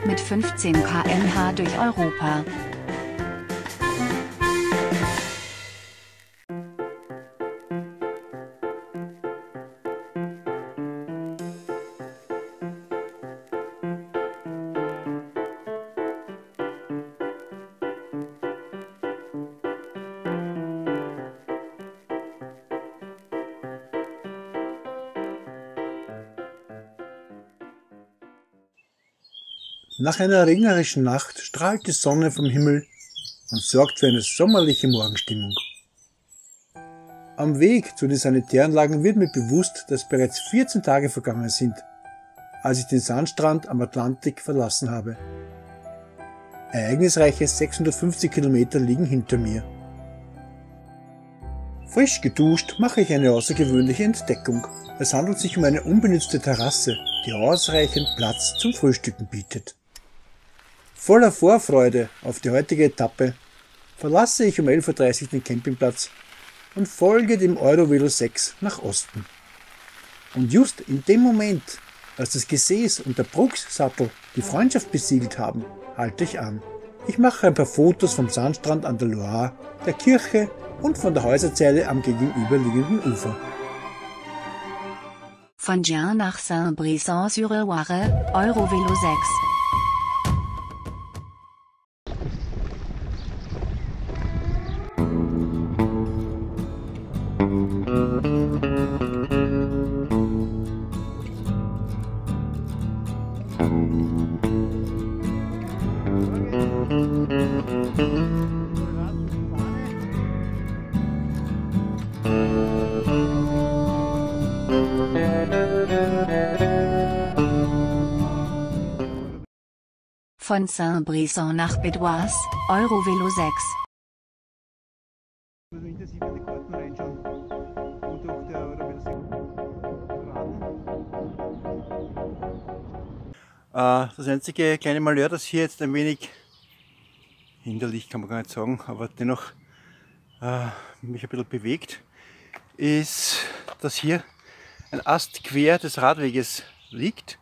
Mit 15 km/h durch Europa. Nach einer regnerischen Nacht strahlt die Sonne vom Himmel und sorgt für eine sommerliche Morgenstimmung. Am Weg zu den Sanitäranlagen wird mir bewusst, dass bereits 14 Tage vergangen sind, als ich den Sandstrand am Atlantik verlassen habe. Ereignisreiche 650 Kilometer liegen hinter mir. Frisch geduscht mache ich eine außergewöhnliche Entdeckung. Es handelt sich um eine unbenutzte Terrasse, die ausreichend Platz zum Frühstücken bietet. Voller Vorfreude auf die heutige Etappe verlasse ich um 11:30 Uhr den Campingplatz und folge dem Eurovelo 6 nach Osten. Und just in dem Moment, als das Gesäß und der Brooks-Sattel die Freundschaft besiegelt haben, halte ich an. Ich mache ein paar Fotos vom Sandstrand an der Loire, der Kirche und von der Häuserzeile am gegenüberliegenden Ufer. Von Gien nach Saint-Brisson-sur-Loire, Eurovelo 6. Von Saint-Brisson nach Bédoise, Eurovelo 6. Das einzige kleine Malheur, das hier jetzt ein wenig hinderlich, kann man gar nicht sagen, aber dennoch mich ein bisschen bewegt, ist, dass hier ein Ast quer des Radweges liegt.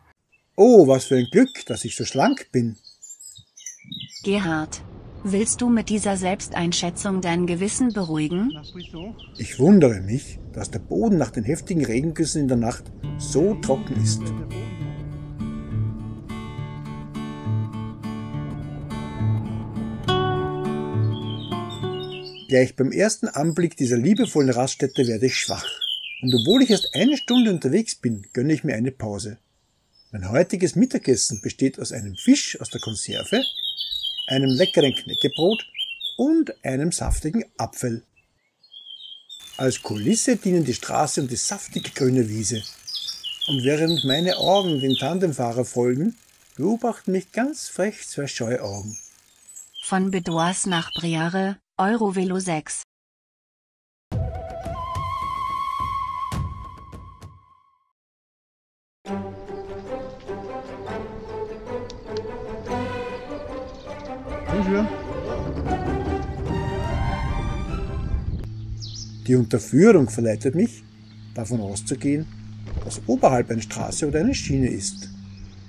Oh, was für ein Glück, dass ich so schlank bin. Gerhard, willst du mit dieser Selbsteinschätzung dein Gewissen beruhigen? Ich wundere mich, dass der Boden nach den heftigen Regengüssen in der Nacht so trocken ist. Gleich beim ersten Anblick dieser liebevollen Raststätte werde ich schwach. Und obwohl ich erst eine Stunde unterwegs bin, gönne ich mir eine Pause. Mein heutiges Mittagessen besteht aus einem Fisch aus der Konserve, einem leckeren Knäckebrot und einem saftigen Apfel. Als Kulisse dienen die Straße und die saftige grüne Wiese. Und während meine Augen dem Tandemfahrer folgen, beobachten mich ganz frech zwei scheue Augen. Von Bédoise nach Briare, Eurovelo 6. Die Unterführung verleitet mich, davon auszugehen, dass oberhalb eine Straße oder eine Schiene ist.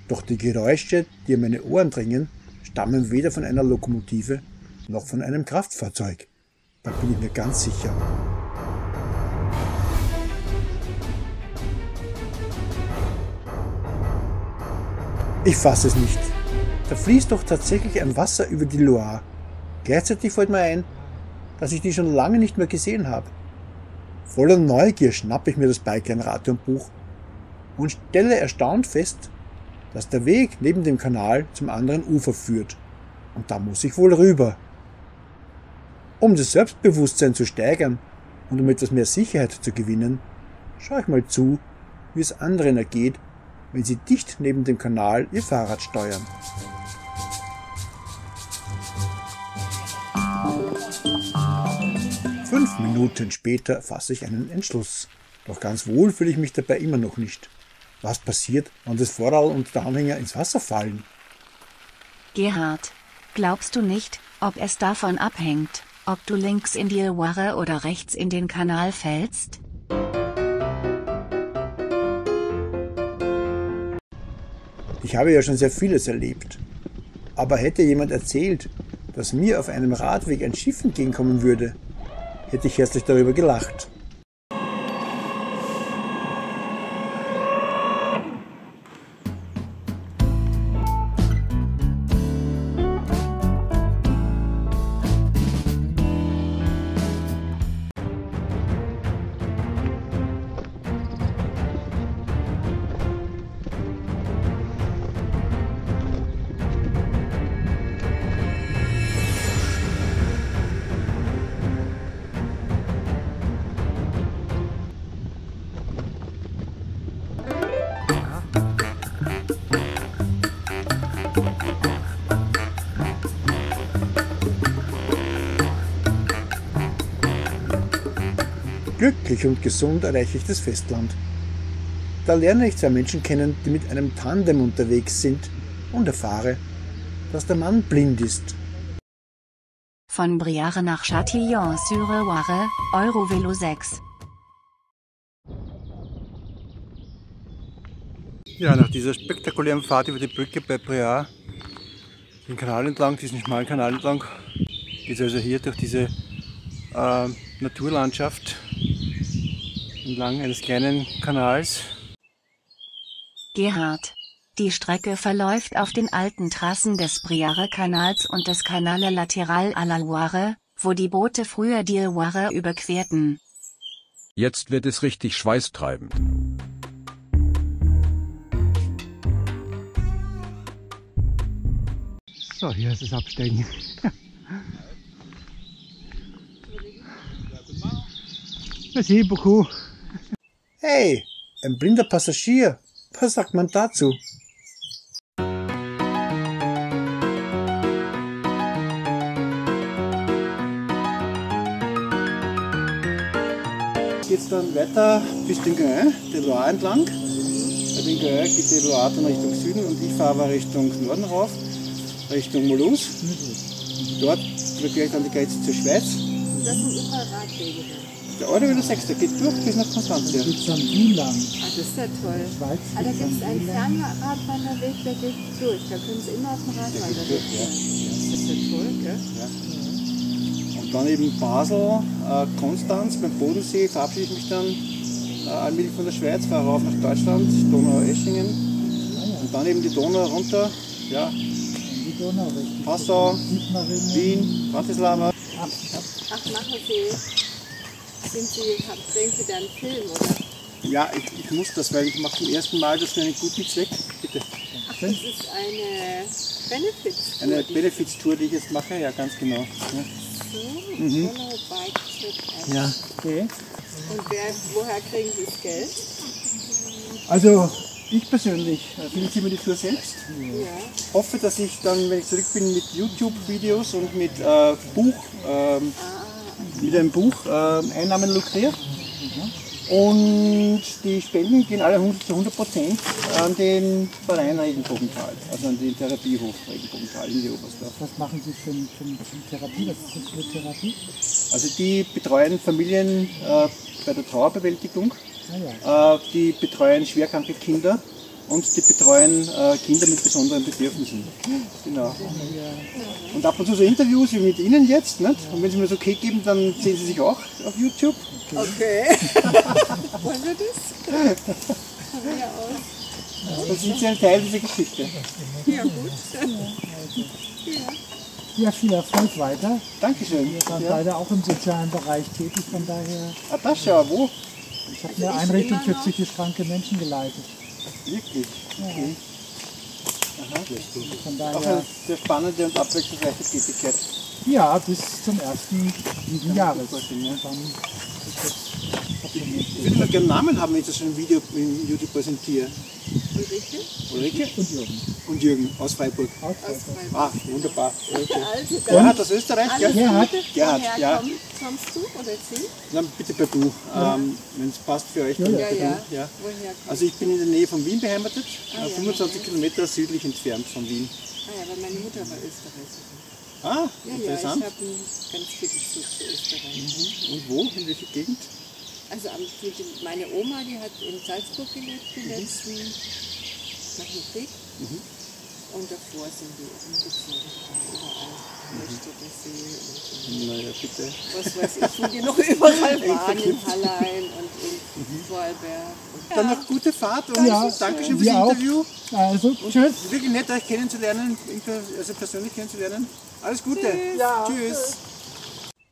Doch die Geräusche, die in meine Ohren dringen, stammen weder von einer Lokomotive noch von einem Kraftfahrzeug. Da bin ich mir ganz sicher. Ich fasse es nicht. Da fließt doch tatsächlich ein Wasser über die Loire. Gleichzeitig fällt mir ein, dass ich die schon lange nicht mehr gesehen habe. Voller Neugier schnappe ich mir das Bike-Rad und Buch und stelle erstaunt fest, dass der Weg neben dem Kanal zum anderen Ufer führt. Und da muss ich wohl rüber. Um das Selbstbewusstsein zu steigern und um etwas mehr Sicherheit zu gewinnen, schaue ich mal zu, wie es anderen ergeht, wenn sie dicht neben dem Kanal ihr Fahrrad steuern. Fünf Minuten später fasse ich einen Entschluss. Doch ganz wohl fühle ich mich dabei immer noch nicht. Was passiert, wenn das Vorderrad und der Anhänger ins Wasser fallen? Gerhard, glaubst du nicht, ob es davon abhängt, ob du links in die Loire oder rechts in den Kanal fällst? Ich habe ja schon sehr vieles erlebt. Aber hätte jemand erzählt, dass mir auf einem Radweg ein Schiff entgegenkommen würde, hätte ich herzlich darüber gelacht. Glücklich und gesund erreiche ich das Festland. Da lerne ich zwei Menschen kennen, die mit einem Tandem unterwegs sind und erfahre, dass der Mann blind ist. Von Briare nach Châtillon-sur-Loire, Eurovelo 6. Ja, nach dieser spektakulären Fahrt über die Brücke bei Briare, den Kanal entlang, diesen schmalen Kanal entlang, geht es also hier durch diese Naturlandschaft entlang eines kleinen Kanals. Gerhard. Die Strecke verläuft auf den alten Trassen des Briare-Kanals und des Canale Latéral à la Loire, wo die Boote früher die Loire überquerten. Jetzt wird es richtig schweißtreibend. So, hier ist das Absteigen. Merci beaucoup. Hey, ein blinder Passagier. Was sagt man dazu? Geht's dann weiter bis den Gain, der Loire entlang. Bei den Gain geht die Loire dann Richtung Süden und ich fahre aber Richtung Norden rauf, Richtung Mulhouse. Dort überquere ich dann die Grenze zur Schweiz. Das sind überall Radwege. Der Eurovelo 6, der geht durch bis nach Konstanz. Ah, das ist ja toll. Da gibt es einen Fernradwanderweg, der geht durch. Da können Sie immer auf dem Radwanderweg fahren. Das ist ja toll, gell? Ja. Und dann eben Basel, Konstanz, beim Bodensee verabschiede ich mich dann allmählich von der Schweiz, fahre rauf nach Deutschland, Donau-Eschingen und dann eben die Donau runter, ja, Passau, Wien, Bratislava. Ach, machen Sie, drehen Sie da einen Film, oder? Ja, ich muss das, weil ich mache zum ersten Mal das für einen guten Zweck. Bitte. Ach, das ist eine Benefits-Tour. Eine Benefits-Tour, die ich jetzt mache, ja, ganz genau. Ja. So, Donau Bike Trip. Ja, okay. Und woher kriegen Sie das Geld? Also, ich persönlich finanziere mir die Tour selbst. Ja. Hoffe, dass ich dann, wenn ich zurück bin, mit YouTube-Videos und mit mit einem Buch Einnahmen lukriere. Und die Spenden gehen alle zu 100% an den Verein Regenbogental, also an den Therapiehof Regenbogental in die Oberstdorf. Was machen Sie für Therapie? Was ist das für Therapie? Also die betreuen Familien bei der Trauerbewältigung, die betreuen schwerkranke Kinder und die betreuen Kinder mit besonderen Bedürfnissen. Genau. Und ab und zu so Interviews wie mit Ihnen jetzt, nicht? Und wenn Sie mir das okay geben, dann sehen Sie sich auch auf YouTube. Okay. Wollen wir das? Von mir aus. Dann sind Sie ein Teil dieser Geschichte. Ja, gut. Ja, viel Erfolg weiter. Dankeschön. Ihr seid beide auch im sozialen Bereich tätig, von daher. Ah, das schau, wo? Ich habe eine Einrichtung für psychisch kranke Menschen geleitet. Wirklich? Okay. Aha. Von Auch daher, eine sehr spannende und abwechslungsreiche Tätigkeit. ja, bis zum 1. diesen Jahres. Vorstellen, ja. Dann ist das Ich würde mal gerne einen Namen haben, wenn ich das schon im Video in YouTube präsentiere. Ulrike? Ulrike und Jürgen. und Jürgen aus Freiburg. Aus Freiburg. Ah, wunderbar. Okay. Also, Gerhard aus Österreich, gell? Gerhard. Gerhard, woher ja. kommst du oder sie? Dann bitte per Du, wenn es passt für euch. Dann Ja, per ja. Du, ja. Woher kommst Also ich bin in der Nähe von Wien beheimatet, Ah, ja, 25 okay. Kilometer südlich entfernt von Wien. Ah ja, weil meine Mutter war Österreicherin. Ah, Ja, ja, ich interessant. habe ganz viel Bezug zu Österreich. Und wo? In welcher Gegend? Also meine Oma, die hat in Salzburg gelebt die letzten nach dem Krieg. Und davor sind die umgezogen, überall. Möchtegensee und Naja, bitte. was weiß ich, wo die noch überall waren, in Hallein und in Vorarlberg. Dann noch gute Fahrt und Dankeschön fürs wir auch. Interview. Also, tschüss. Wirklich nett, euch kennenzulernen, also persönlich kennenzulernen. Alles Gute. Tschüss.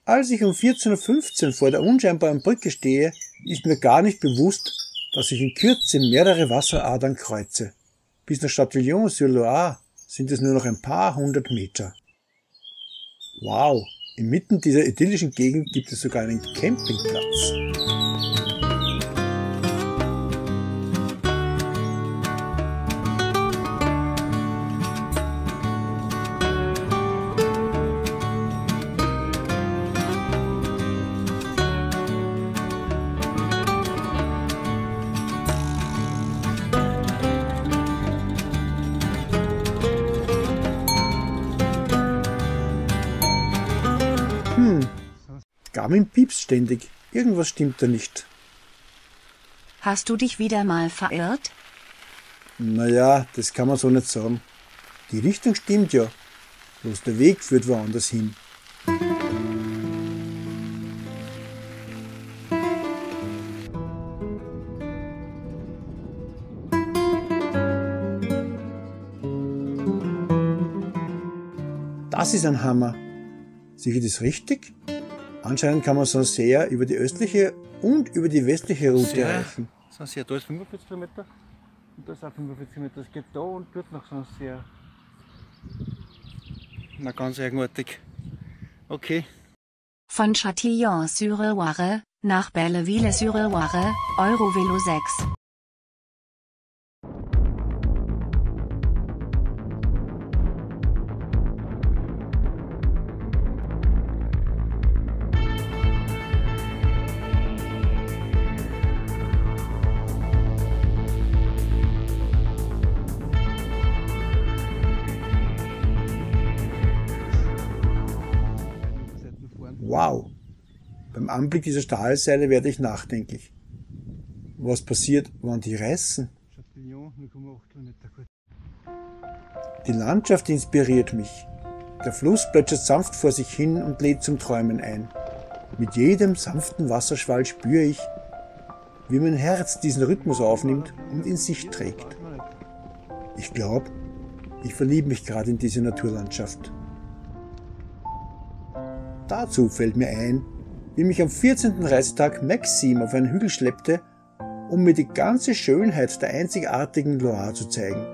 Als ich um 14:15 Uhr vor der unscheinbaren Brücke stehe, ist mir gar nicht bewusst, dass ich in Kürze mehrere Wasseradern kreuze. Bis nach Châtillon-sur-Loire sind es nur noch ein paar hundert Meter. Wow, inmitten dieser idyllischen Gegend gibt es sogar einen Campingplatz. Garmin piepst ständig. Irgendwas stimmt da nicht. Hast du dich wieder mal verirrt? Naja, das kann man so nicht sagen. Die Richtung stimmt ja. Bloß der Weg führt woanders hin. Das ist ein Hammer. Sehe ich das richtig? Anscheinend kann man Sancerre über die östliche und über die westliche Route erreichen. Sancerre, da ist 45 Kilometer und da ist auch 45 Kilometer. Es geht da und dort nach Sancerre. Na, ganz eigenartig. Okay. Von Châtillon-sur-Loire nach Belleville-sur-Loire, Eurovelo 6. Wow! Beim Anblick dieser Stahlseile werde ich nachdenklich. Was passiert, wenn die reißen? Die Landschaft inspiriert mich. Der Fluss plätschert sanft vor sich hin und lädt zum Träumen ein. Mit jedem sanften Wasserschwall spüre ich, wie mein Herz diesen Rhythmus aufnimmt und in sich trägt. Ich glaube, ich verliebe mich gerade in diese Naturlandschaft. Dazu fällt mir ein, wie mich am 14. Reisetag Maxime auf einen Hügel schleppte, um mir die ganze Schönheit der einzigartigen Loire zu zeigen.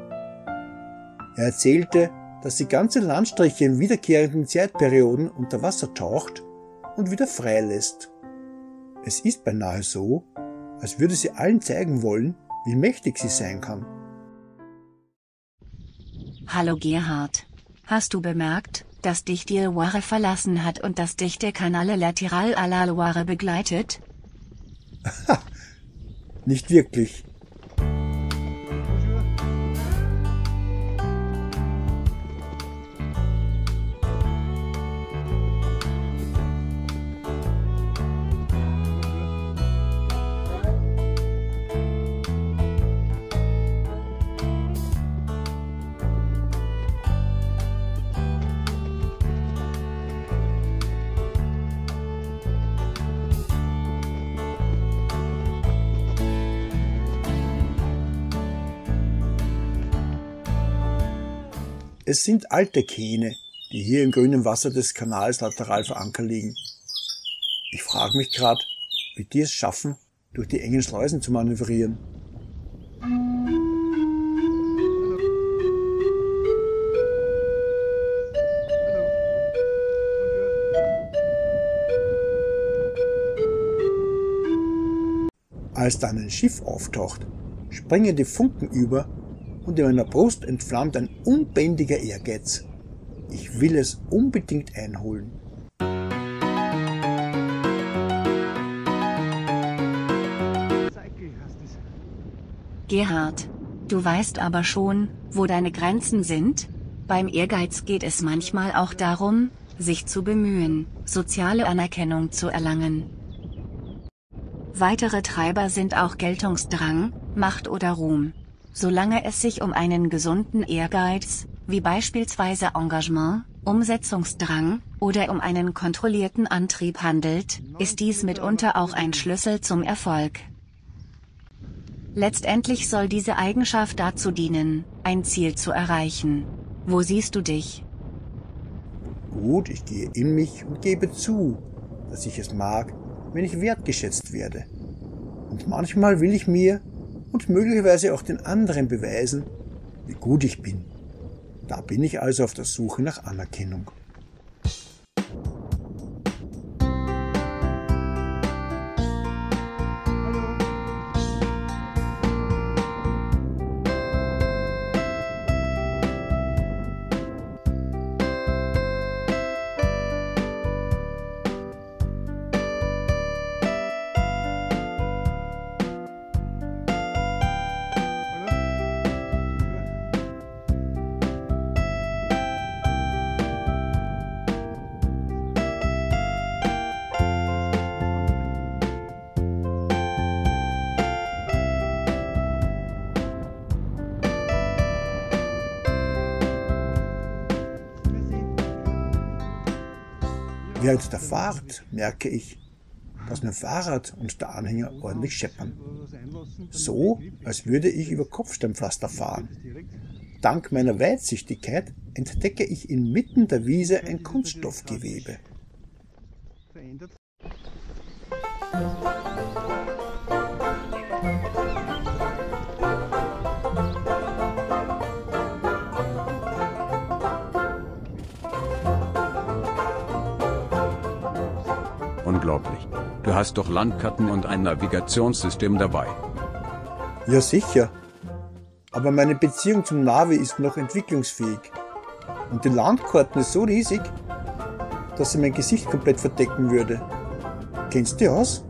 Er erzählte, dass die ganze Landstrecke in wiederkehrenden Zeitperioden unter Wasser taucht und wieder freilässt. Es ist beinahe so, als würde sie allen zeigen wollen, wie mächtig sie sein kann. Hallo Gerhard. Hast du bemerkt, dass dich die Loire verlassen hat und dass dich der Canale Latéral à la Loire begleitet? Nicht wirklich. Es sind alte Kähne, die hier im grünen Wasser des Kanals Latéral vor Anker liegen. Ich frage mich gerade, wie die es schaffen, durch die engen Schleusen zu manövrieren. Als dann ein Schiff auftaucht, springen die Funken über und in meiner Brust entflammt ein unbändiger Ehrgeiz. Ich will es unbedingt einholen. Gerhard, du weißt aber schon, wo deine Grenzen sind? Beim Ehrgeiz geht es manchmal auch darum, sich zu bemühen, soziale Anerkennung zu erlangen. Weitere Treiber sind auch Geltungsdrang, Macht oder Ruhm. solange es sich um einen gesunden Ehrgeiz, wie beispielsweise Engagement, Umsetzungsdrang oder um einen kontrollierten Antrieb handelt, ist dies mitunter auch ein Schlüssel zum Erfolg. Letztendlich soll diese Eigenschaft dazu dienen, ein Ziel zu erreichen. Wo siehst du dich? Gut, ich gehe in mich und gebe zu, dass ich es mag, wenn ich wertgeschätzt werde. Und manchmal will ich mir und möglicherweise auch den anderen beweisen, wie gut ich bin. Da bin ich also auf der Suche nach Anerkennung. Während der Fahrt merke ich, dass mein Fahrrad und der Anhänger ordentlich scheppern. So, als würde ich über Kopfsteinpflaster fahren. Dank meiner Weitsichtigkeit entdecke ich inmitten der Wiese ein Kunststoffgewebe. Unglaublich. Du hast doch Landkarten und ein Navigationssystem dabei. Ja sicher, aber meine Beziehung zum Navi ist noch entwicklungsfähig. Und die Landkarten ist so riesig, dass sie mein Gesicht komplett verdecken würde. Kennst du die aus?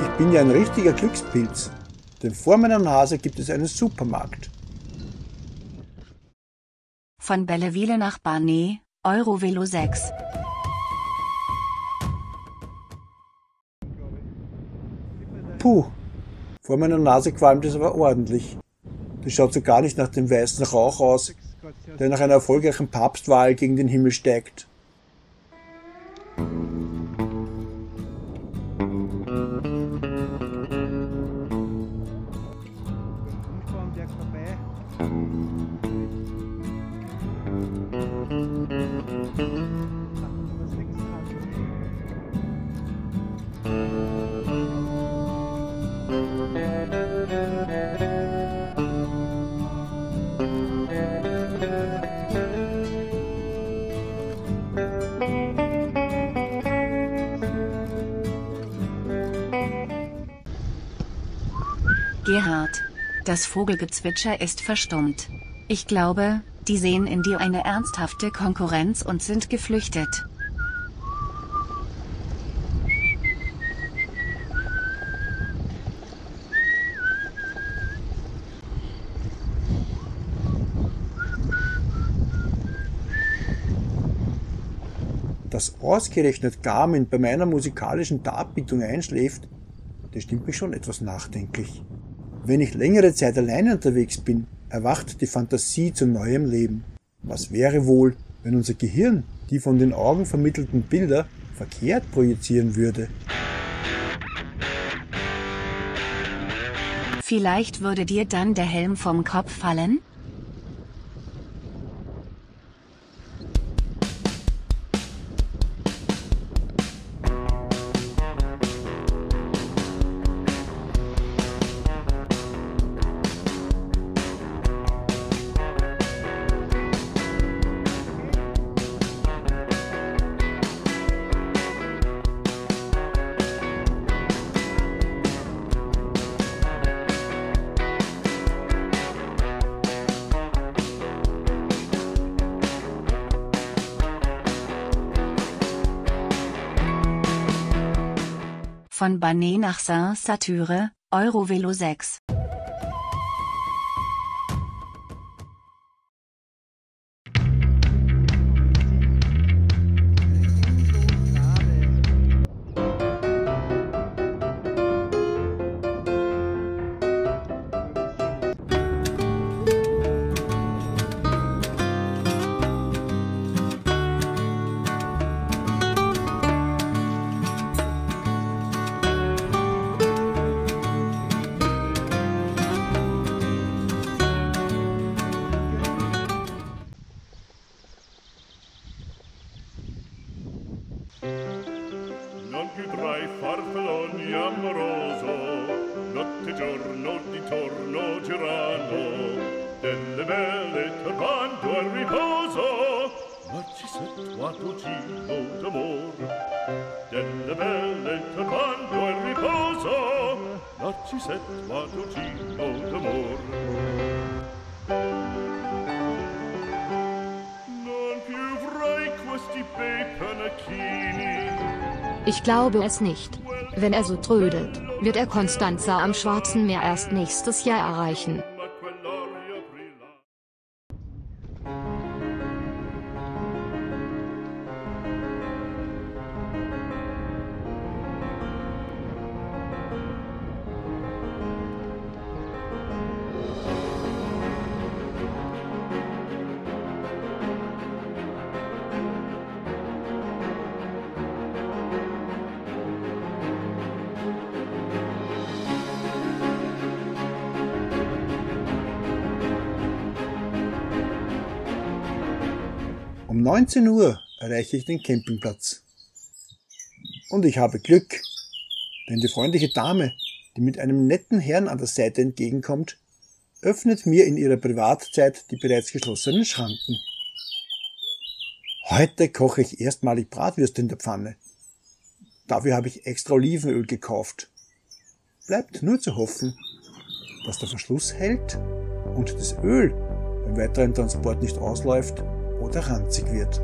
Ich bin ja ein richtiger Glückspilz, denn vor meiner Nase gibt es einen Supermarkt. Von Belleville nach Barnet, Eurovelo 6. Puh, vor meiner Nase qualmt es aber ordentlich. Das schaut so gar nicht nach dem weißen Rauch aus, der nach einer erfolgreichen Papstwahl gegen den Himmel steigt. Gerhard, das Vogelgezwitscher ist verstummt. Ich glaube, die sehen in dir eine ernsthafte Konkurrenz und sind geflüchtet. Dass ausgerechnet Garmin bei meiner musikalischen Darbietung einschläft, das stimmt mich schon etwas nachdenklich. Wenn ich längere Zeit alleine unterwegs bin, erwacht die Fantasie zu neuem Leben. Was wäre wohl, wenn unser Gehirn die von den Augen vermittelten Bilder verkehrt projizieren würde? Vielleicht würde dir dann der Helm vom Kopf fallen? Von Barnet nach Saint-Sature, Eurovelo 6. farfalloni amoroso, notte e giorno di torno girano, delle belle turbando al riposo, ma ci s'è trovato Gino d'amor. Delle belle turbando al riposo, ma ci s'è trovato Gino d'amor. Non più vrei questi bei panacchini. Ich glaube es nicht. Wenn er so trödelt, wird er Constanza am Schwarzen Meer erst nächstes Jahr erreichen. Um 19 Uhr erreiche ich den Campingplatz. Und ich habe Glück, denn die freundliche Dame, die mit einem netten Herrn an der Seite entgegenkommt, öffnet mir in ihrer Privatzeit die bereits geschlossenen Schranken. Heute koche ich erstmalig Bratwürste in der Pfanne. Dafür habe ich extra Olivenöl gekauft. Bleibt nur zu hoffen, dass der Verschluss hält und das Öl beim weiteren Transport nicht ausläuft oder ranzig wird.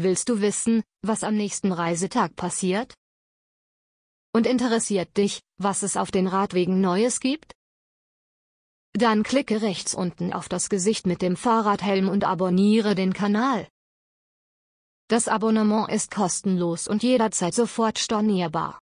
Willst du wissen, was am nächsten Reisetag passiert? Und interessiert dich, was es auf den Radwegen Neues gibt? Dann klicke rechts unten auf das Gesicht mit dem Fahrradhelm und abonniere den Kanal. Das Abonnement ist kostenlos und jederzeit sofort stornierbar.